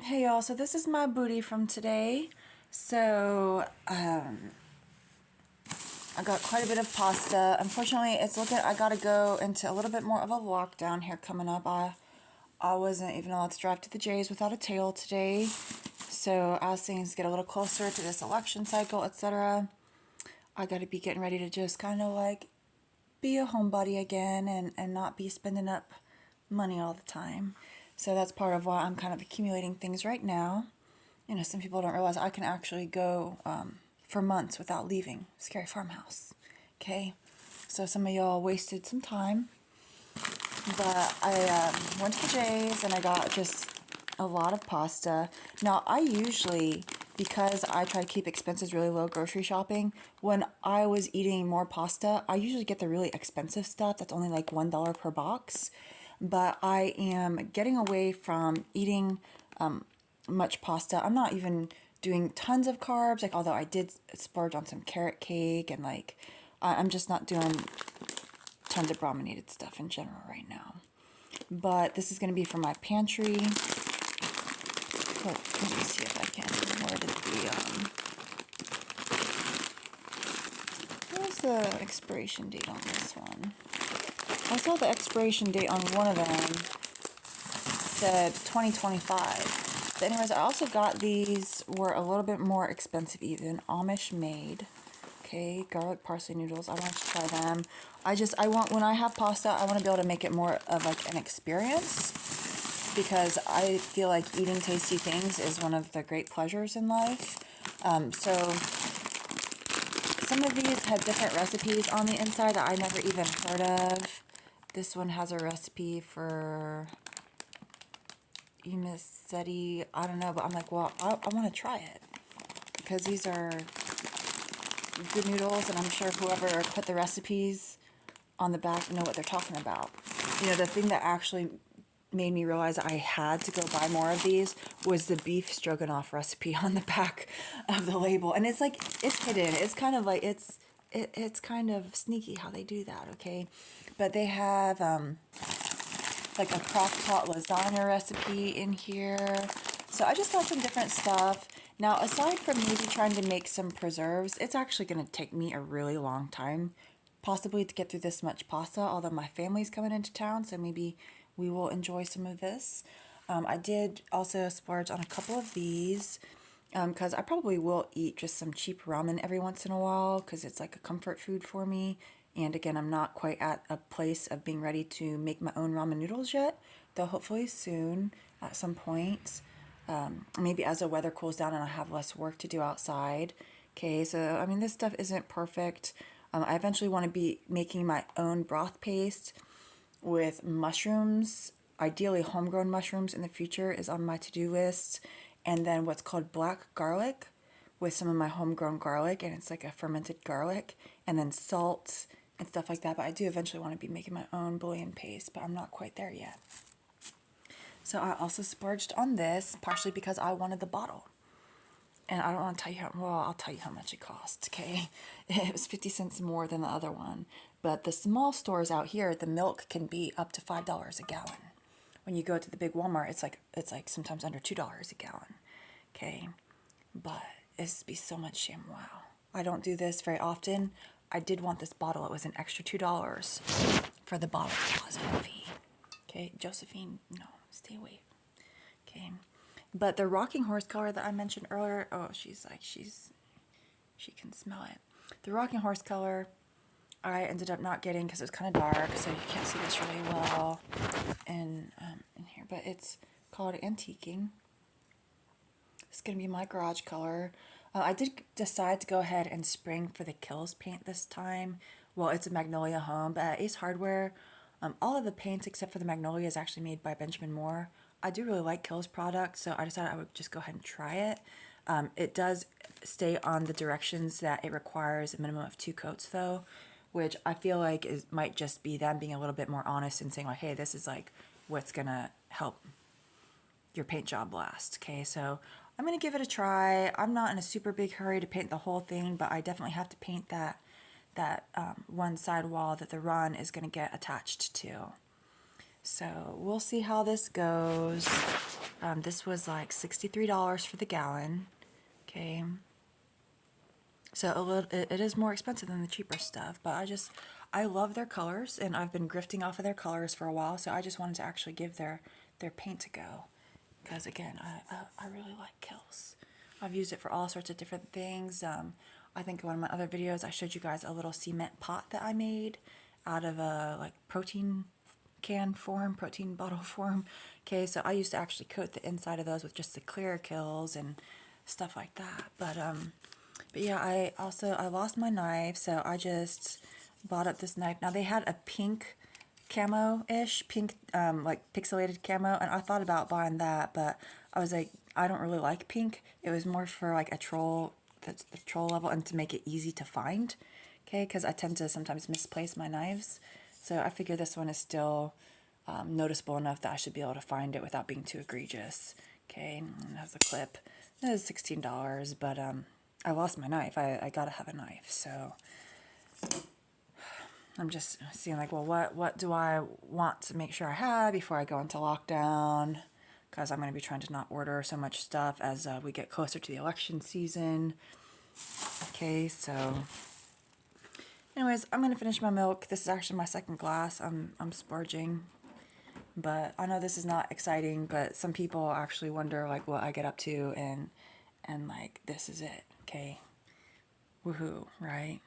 Hey y'all, so this is my booty from today. So, I got quite a bit of pasta. Unfortunately, I gotta go into a little bit more of a lockdown here coming up. I wasn't even allowed to drive to the J's without a tail today. So, as things get a little closer to this election cycle, etc., I gotta be getting ready to just kind of like be a homebody again and not be spending up money all the time. So that's part of why I'm kind of accumulating things right now. Some people don't realize I can actually go for months without leaving Scary Farmhouse. Okay, so some of y'all wasted some time, but I went to the J's and I got just a lot of pasta. Now, I usually, because I try to keep expenses really low grocery shopping, when I was eating more pasta, I usually get the really expensive stuff that's only like $1 per box. But I am getting away from eating much pasta. I'm not even doing tons of carbs, like although I did splurge on some carrot cake and like I'm just not doing tons of brominated stuff in general right now. But this is going to be for my pantry. Let me see if I can. Where did where's the expiration date on this one? I saw the expiration date on one of them said 2025. But anyways, I also got these were a little bit more expensive even. Amish made. Okay, garlic parsley noodles. I want to try them. I want, when I have pasta, I want to be able to make it more of like an experience, because I feel like eating tasty things is one of the great pleasures in life. So some of these have different recipes on the inside that I never even heard of. This one has a recipe for Imiseti. I don't know, but I'm like, well, I want to try it because these are good noodles, and I'm sure whoever put the recipes on the back know what they're talking about. The thing that actually made me realize I had to go buy more of these was the beef stroganoff recipe on the back of the label. And it's like, it's hidden. It's kind of like, it's kind of sneaky how they do that, okay? But they have like a crock pot lasagna recipe in here. So I just got some different stuff. Now, aside from maybe trying to make some preserves, it's actually going to take me a really long time possibly to get through this much pasta, although my family's coming into town, so maybe we will enjoy some of this. I did also splurge on a couple of these because I probably will eat just some cheap ramen every once in a while because it's like a comfort food for me. And again, I'm not quite at a place of being ready to make my own ramen noodles yet, though hopefully soon at some point. Maybe as the weather cools down and I have less work to do outside. Okay, so I mean, this stuff isn't perfect. I eventually want to be making my own broth paste with mushrooms. Ideally, homegrown mushrooms in the future is on my to-do list. And then what's called black garlic with some of my homegrown garlic, and it's like a fermented garlic, and then salt and stuff like that. But I do eventually want to be making my own bouillon paste, but I'm not quite there yet. So I also splurged on this, partially because I wanted the bottle. And I don't want to tell you I'll tell you how much it cost, okay? It was 50 cents more than the other one. But the small stores out here, the milk can be up to $5 a gallon. When you go to the big Walmart, it's like sometimes under $2 a gallon, okay? But it's be so much sham wow. I don't do this very often. I did want this bottle. It was an extra $2 for the bottle deposit fee. Okay, Josephine, no, stay away. Okay. But the rocking horse color that I mentioned earlier, oh, she can smell it. The rocking horse color, I ended up not getting because it was kind of dark, so you can't see this really well in here. But it's called Antiquing. It's going to be my garage color. I did decide to go ahead and spring for the Kills paint this time. Well, it's a Magnolia Home, but at Ace Hardware, all of the paints except for the Magnolia is actually made by Benjamin Moore. I do really like Kills products, so I decided I would just go ahead and try it. It does stay on the directions that it requires a minimum of 2 coats though, which I feel like might just be them being a little bit more honest and saying like, hey, this is like what's gonna help your paint job last. Okay, so I'm gonna give it a try. I'm not in a super big hurry to paint the whole thing, but I definitely have to paint that one side wall that the run is gonna get attached to. So we'll see how this goes. This was like $63 for the gallon. Okay. So it is more expensive than the cheaper stuff, but I love their colors, and I've been grifting off of their colors for a while, so I just wanted to actually give their paint a go. Because again, I really like Kiehl's. I've used it for all sorts of different things. I think in one of my other videos I showed you guys a little cement pot that I made out of a like protein can form, protein bottle form. Okay, so I used to actually coat the inside of those with just the clear Kiehl's and stuff like that. But yeah, I lost my knife, so I just bought up this knife. Now they had a pink camo-ish, pink like pixelated camo, and I thought about buying that, but I was like, I don't really like pink. It was more for like a troll, that's the troll level, and to make it easy to find. Okay, because I tend to sometimes misplace my knives, so I figure this one is still noticeable enough that I should be able to find it without being too egregious. Okay, and it has a clip. It is $16, but I lost my knife. I gotta have a knife, so I'm just seeing like, well, what do I want to make sure I have before I go into lockdown? Because I'm going to be trying to not order so much stuff as we get closer to the election season. Okay, so anyways, I'm going to finish my milk. This is actually my second glass. I'm splurging. But I know this is not exciting, but some people actually wonder like what I get up to, and like this is it. Okay. Woohoo, right?